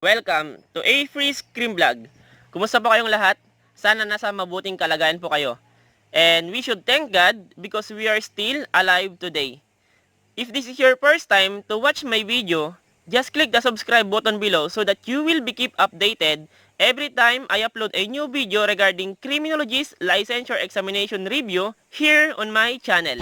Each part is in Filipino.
Welcome to A Free Scream Vlog. Kumusta po kayong lahat? Sana nasa mabuting kalagayan po kayo. And we should thank God because we are still alive today. If this is your first time to watch my video, just click the subscribe button below so that you will be kept updated every time I upload a new video regarding criminology's licensure examination review here on my channel.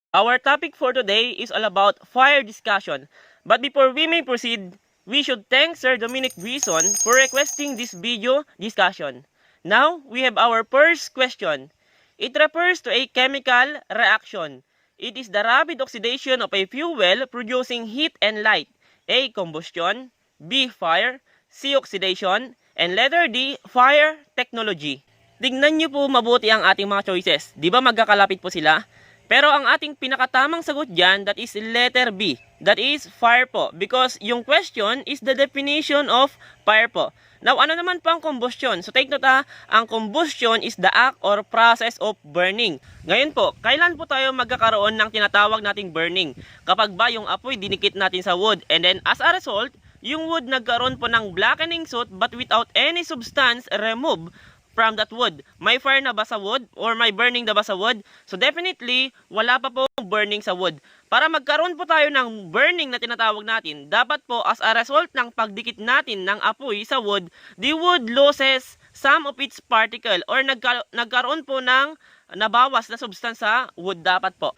Our topic for today is all about fire discussion. But before we may proceed, we should thank Sir Dominic Grison for requesting this video discussion. Now, we have our first question. It refers to a chemical reaction. It is the rapid oxidation of a fuel producing heat and light. A. Combustion. B. Fire. C. Oxidation. And letter D. Fire technology. Tignan niyo po mabuti ang ating mga choices. Di ba magkakalapit po sila? Pero ang ating pinakatamang sagot dyan, that is letter B. That is fire po. Because yung question is the definition of fire po. Now, ano naman po ang combustion? So, take note ang combustion is the act or process of burning. Ngayon po, kailan po tayo magkakaroon ng tinatawag nating burning? Kapag ba yung apoy dinikit natin sa wood, and then as a result, yung wood nagkaroon po ng blackening soot but without any substance removed from that wood. May fire na ba sa wood? Or may burning na ba sa wood? So definitely, wala pa po burning sa wood. Para magkaroon po tayo ng burning na tinatawag natin, dapat po as a result ng pagdikit natin ng apoy sa wood, the wood loses some of its particle or nagkaroon po ng nabawas na substance sa wood dapat po.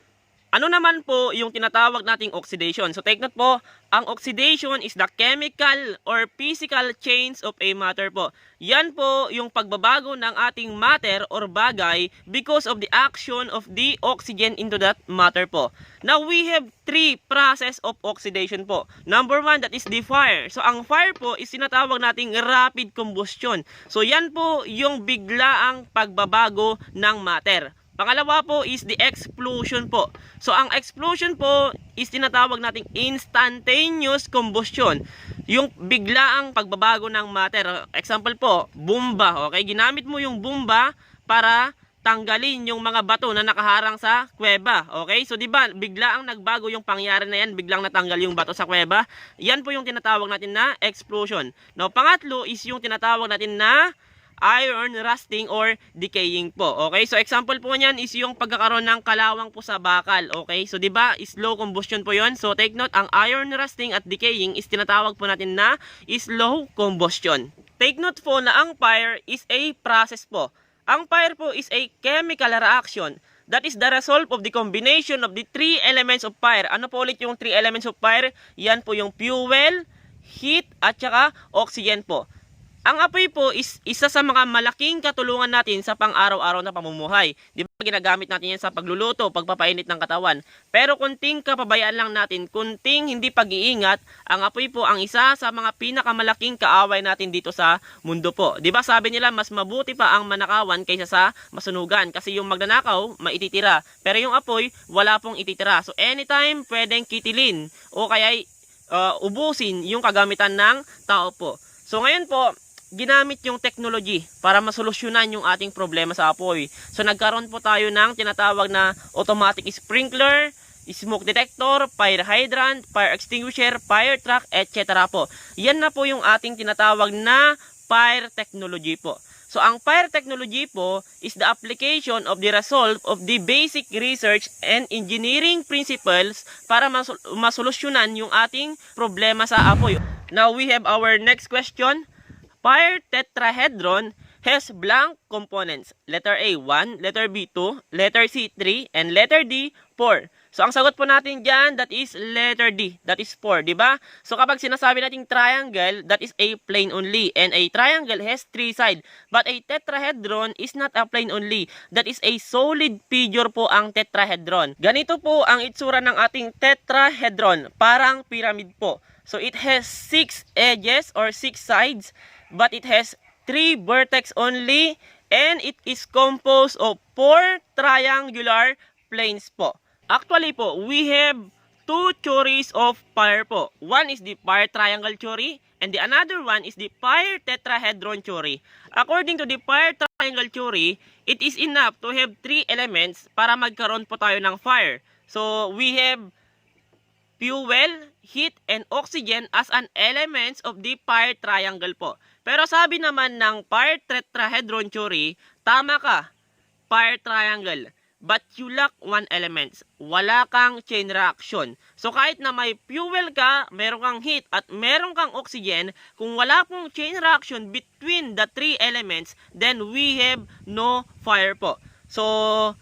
Ano naman po yung tinatawag nating oxidation? So take note po, ang oxidation is the chemical or physical change of a matter po. Yan po yung pagbabago ng ating matter or bagay because of the action of the oxygen into that matter po. Now we have three process of oxidation po. Number one, that is the fire. So ang fire po is tinatawag nating rapid combustion. So yan po yung biglaang pagbabago ng matter. Pangalawa po is the explosion po. So, ang explosion po is tinatawag nating instantaneous combustion. Yung biglaang pagbabago ng matter. Example po, bomba. Okay? Ginamit mo yung bomba para tanggalin yung mga bato na nakaharang sa kuweba. Okay? So, di ba, biglaang nagbago yung pangyari na yan. Biglang natanggal yung bato sa kuweba. Yan po yung tinatawag natin na explosion. Now, pangatlo is yung tinatawag natin na iron rusting or decaying po. Okay? So example po niyan is yung pagkakaroon ng kalawang po sa bakal. Okay? So 'di ba, slow combustion po 'yon. So take note, ang iron rusting at decaying is tinatawag po natin na slow combustion. Take note po na ang fire is a process po. Ang fire po is a chemical reaction. That is the result of the combination of the three elements of fire. Ano po ulit yung three elements of fire? Yan po yung fuel, heat at saka oxygen po. Ang apoy po is isa sa mga malaking katulungan natin sa pang-araw-araw na pamumuhay. Di ba ginagamit natin yan sa pagluluto, pagpapainit ng katawan. Pero kunting kapabayaan lang natin, kunting hindi pag-iingat, ang apoy po ang isa sa mga pinakamalaking kaaway natin dito sa mundo po. Di ba sabi nila mas mabuti pa ang manakawan kaysa sa masunugan. Kasi yung magnanakaw, maititira. Pero yung apoy, wala pong ititira. So anytime pwedeng kitilin o kaya ubusin yung kagamitan ng tao po. So ngayon po, ginamit yung technology para masolusyonan yung ating problema sa apoy. So nagkaroon po tayo ng tinatawag na automatic sprinkler, smoke detector, fire hydrant, fire extinguisher, fire truck, etc. po. Yan na po yung ating tinatawag na fire technology po. So ang fire technology po is the application of the result of the basic research and engineering principles para masolusyonan yung ating problema sa apoy. Now we have our next question. Fire tetrahedron has blank components. Letter A, 1. Letter B, 2. Letter C, 3. And letter D, 4. So, ang sagot po natin dyan, that is letter D. That is 4, di ba? So, kapag sinasabi nating triangle, that is a plane only. And a triangle has 3 sides. But a tetrahedron is not a plane only. That is a solid figure po ang tetrahedron. Ganito po ang itsura ng ating tetrahedron. Parang pyramid po. So, it has 6 edges or 6 sides. But it has 3 vertex only and it is composed of 4 triangular planes po. Actually po, we have 2 theories of fire po. One is the fire triangle theory And the another one is the fire tetrahedron theory. According to the fire triangle theory, it is enough to have 3 elements para magkaroon po tayo ng fire. So, we have fuel, heat, and oxygen as an elements of the fire triangle po. Pero sabi naman ng fire tetrahedron theory, tama ka, fire triangle. But you lack one element. Wala kang chain reaction. So kahit na may fuel ka, meron kang heat at meron kang oxygen, kung wala pong chain reaction between the 3 elements, then we have no fire po. So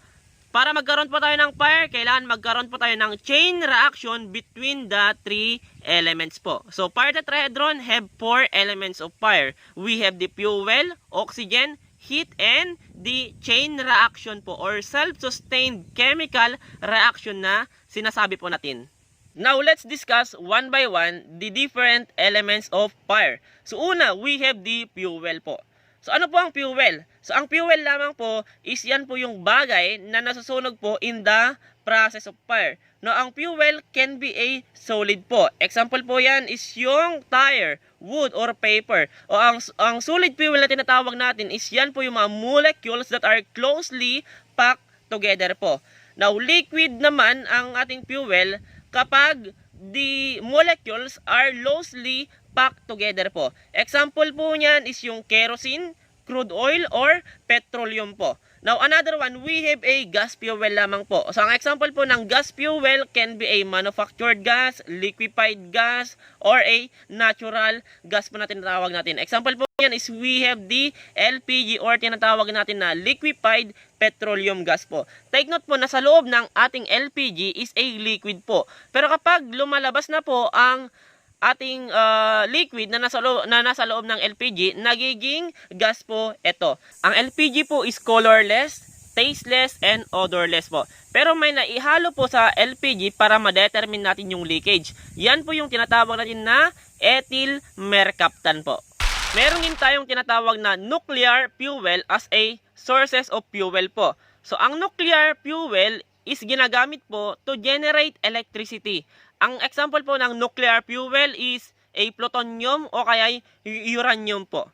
para magkaroon po tayo ng fire, kailangan magkaroon po tayo ng chain reaction between the 3 elements po. So fire tetrahedron have 4 elements of fire. We have the fuel, oxygen, heat, and the chain reaction po or self-sustained chemical reaction na sinasabi po natin. Now, let's discuss one by one the different elements of fire. So, una, we have the fuel po. So, ano po ang fuel? So, ang fuel lamang po is yan po yung bagay na nasusunog po in the process of fire. Now, ang fuel can be a solid po. Example po yan is yung tire, wood, or paper. O ang solid fuel na tinatawag natin is yan po yung mga molecules that are closely packed together po. Now, liquid naman ang ating fuel kapag the molecules are loosely packed together po. Example po niyan is yung kerosene, crude oil, or petroleum po. Now, another one, we have a gas fuel lamang po. So, ang example po ng gas fuel can be a manufactured gas, liquefied gas, or a natural gas po natin tinatawag natin. Example po yan is we have the LPG or tinatawag natin na liquefied petroleum gas po. Take note po na sa loob ng ating LPG is a liquid po. Pero kapag lumalabas na po ang ating liquid na nasa loob ng LPG, nagiging gas po ito. Ang LPG po is colorless, tasteless, and odorless po. Pero may naihalo po sa LPG para ma-determine natin yung leakage. Yan po yung tinatawag natin na ethyl mercaptan po. Meron din tayong tinatawag na nuclear fuel as a sources of fuel po. So, ang nuclear fuel is ginagamit po to generate electricity. Ang example po ng nuclear fuel is a plutonium o kaya uranium po.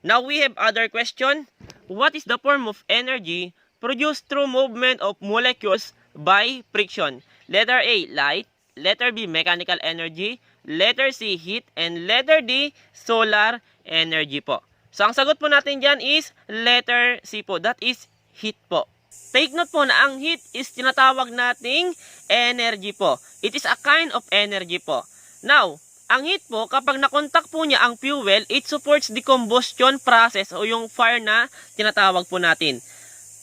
Now we have other question. What is the form of energy produced through movement of molecules by friction? Letter A, light. Letter B, mechanical energy. Letter C, heat. And letter D, solar energy po. So ang sagot po natin dyan is letter C po. That is heat po. Take note po na ang heat is tinatawag nating energy po. It is a kind of energy po. Now, ang heat po, kapag nakontak po niya ang fuel, it supports the combustion process o yung fire na tinatawag po natin.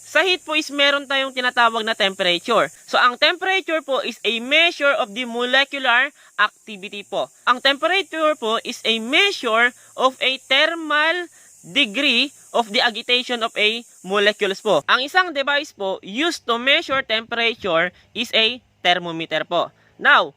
Sa heat po is meron tayong tinatawag na temperature. So, ang temperature po is a measure of the molecular activity po. Ang temperature po is a measure of a thermal degree of the agitation of a molecules po. Ang isang device po used to measure temperature is a thermometer po. Now,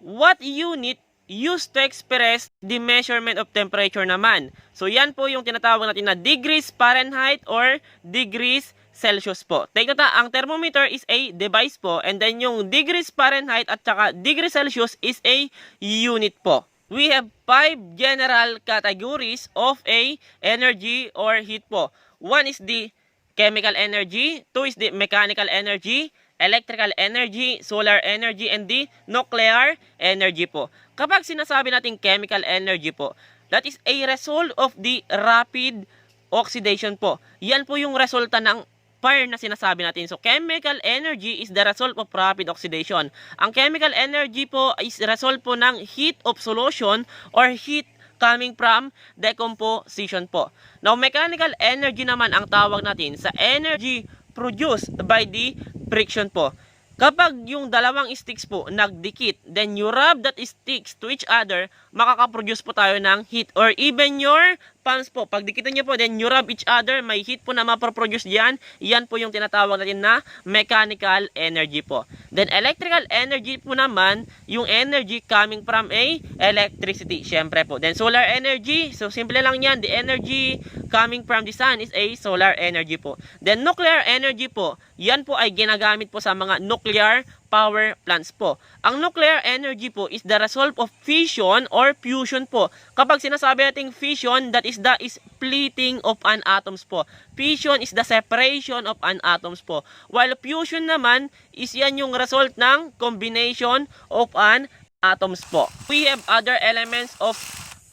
what unit used to express the measurement of temperature naman? So, yan po yung tinatawag natin na degrees Fahrenheit or degrees Celsius po. Take note na, ang thermometer is a device po and then yung degrees Fahrenheit at saka degrees Celsius is a unit po. We have 5 general categories of a energy or heat po. 1 is the chemical energy, 2 is the mechanical energy, electrical energy, solar energy, and the nuclear energy po. Kapag sinasabi natin chemical energy po, that is a result of the rapid oxidation po. Yan po yung resulta ng fire na sinasabi natin. So, chemical energy is the result of rapid oxidation. Ang chemical energy po is result po ng heat of solution or heat coming from decomposition po. Now, mechanical energy naman ang tawag natin sa energy produced by the friction po. Kapag yung dalawang sticks po nagdikit, then you rub that sticks to each other, makakaproduce po tayo ng heat. Or even your palms po, pag dikitan nyo po, then you rub each other, may heat po na maproproduce diyan. Yan po yung tinatawag natin na mechanical energy po. Then electrical energy po naman, yung energy coming from a electricity, syempre po. Then solar energy, so simple lang yan, the energy coming from the sun is a solar energy po. Then nuclear energy po, yan po ay ginagamit po sa mga nuclear power plants po. Ang nuclear energy po is the result of fission or fusion po. Kapag sinasabi nating fission, that is the splitting of an atoms po. Fission is the separation of an atoms po. While fusion naman is yan yung result ng combination of an atoms po. We have other elements of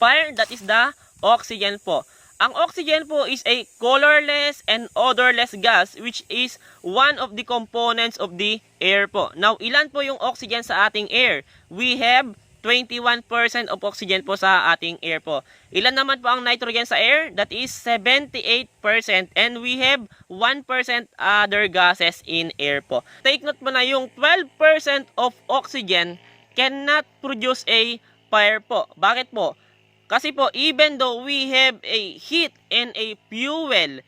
fire, that is the oxygen po. Ang oxygen po is a colorless and odorless gas which is one of the components of the air po. Now, ilan po yung oxygen sa ating air? We have 21% of oxygen po sa ating air po. Ilan naman po ang nitrogen sa air? That is 78%, and we have 1% other gases in air po. Take note po na yung 12% of oxygen cannot produce a fire po. Bakit po? Kasi po, even though we have a heat and a fuel,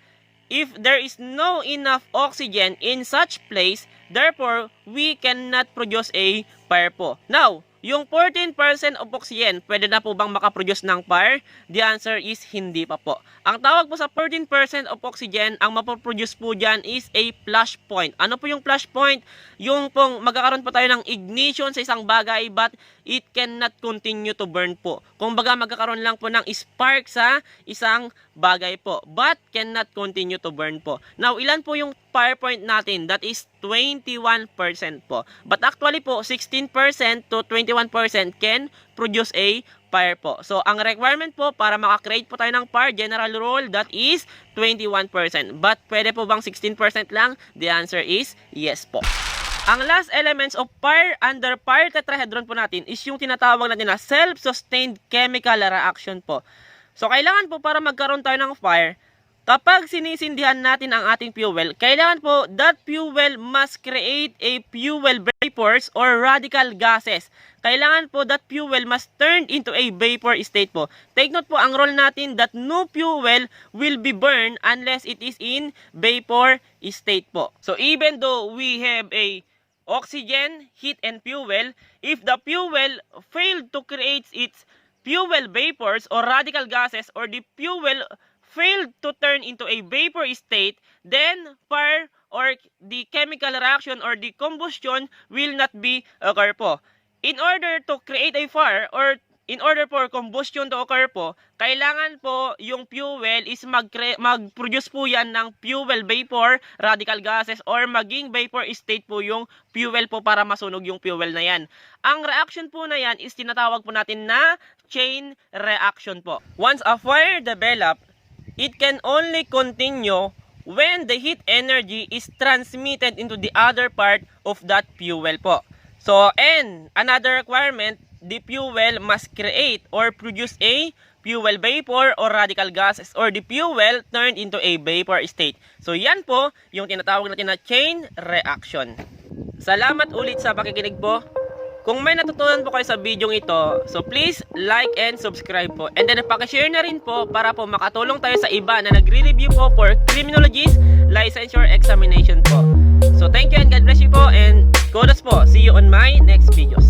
if there is no enough oxygen in such place, therefore, we cannot produce a fire po. Now, yung 14% of oxygen, pwede na po bang makaproduce ng fire? The answer is hindi pa po. Ang tawag po sa 14% of oxygen, ang mapoproduce po dyan is a flash point. Ano po yung flash point? Yung pong magkakaroon po tayo ng ignition sa isang bagay but it cannot continue to burn po. Kung baga magkakaroon lang po ng spark sa isang bagay po but cannot continue to burn po. Now, ilan po yung fire point natin? That is 21% po. But actually po, 16% to 21% can produce a fire po. So, ang requirement po para makakreate po tayo ng fire, general rule, that is 21%. But pwede po bang 16% lang? The answer is yes po. Ang last elements of fire under fire tetrahedron po natin is yung tinatawag natin na self-sustained chemical reaction po. So, kailangan po para magkaroon tayo ng fire, kapag sinisindihan natin ang ating fuel, kailangan po that fuel must create a fuel vapors or radical gases. Kailangan po that fuel must turn into a vapor state po. Take note po, ang role natin that no fuel will be burned unless it is in vapor state po. So even though we have a oxygen, heat, and fuel, if the fuel failed to create its fuel vapors or radical gases, or the fuel failed to turn into a vapor state, then fire or the chemical reaction or the combustion will not be occur po. In order to create a fire or in order for combustion to occur po, kailangan po yung fuel is mag-produce po yan ng fuel vapor, radical gases, or maging vapor state po yung fuel po para masunog yung fuel na yan. Ang reaction po na yan is tinatawag po natin na chain reaction po. Once a fire develop, it can only continue when the heat energy is transmitted into the other part of that fuel po. So, and another requirement, the fuel must create or produce a fuel vapor or radical gases, or the fuel turned into a vapor state. So, yan po yung tinatawag natin na chain reaction. Salamat ulit sa pakikinig po. Kung may natutunan po kayo sa video ito, so please like and subscribe po. And then pakishare na rin po para po makatulong tayo sa iba na nagre-review po for criminologies licensure examination po. So thank you and God bless you po, and kudos po. See you on my next videos.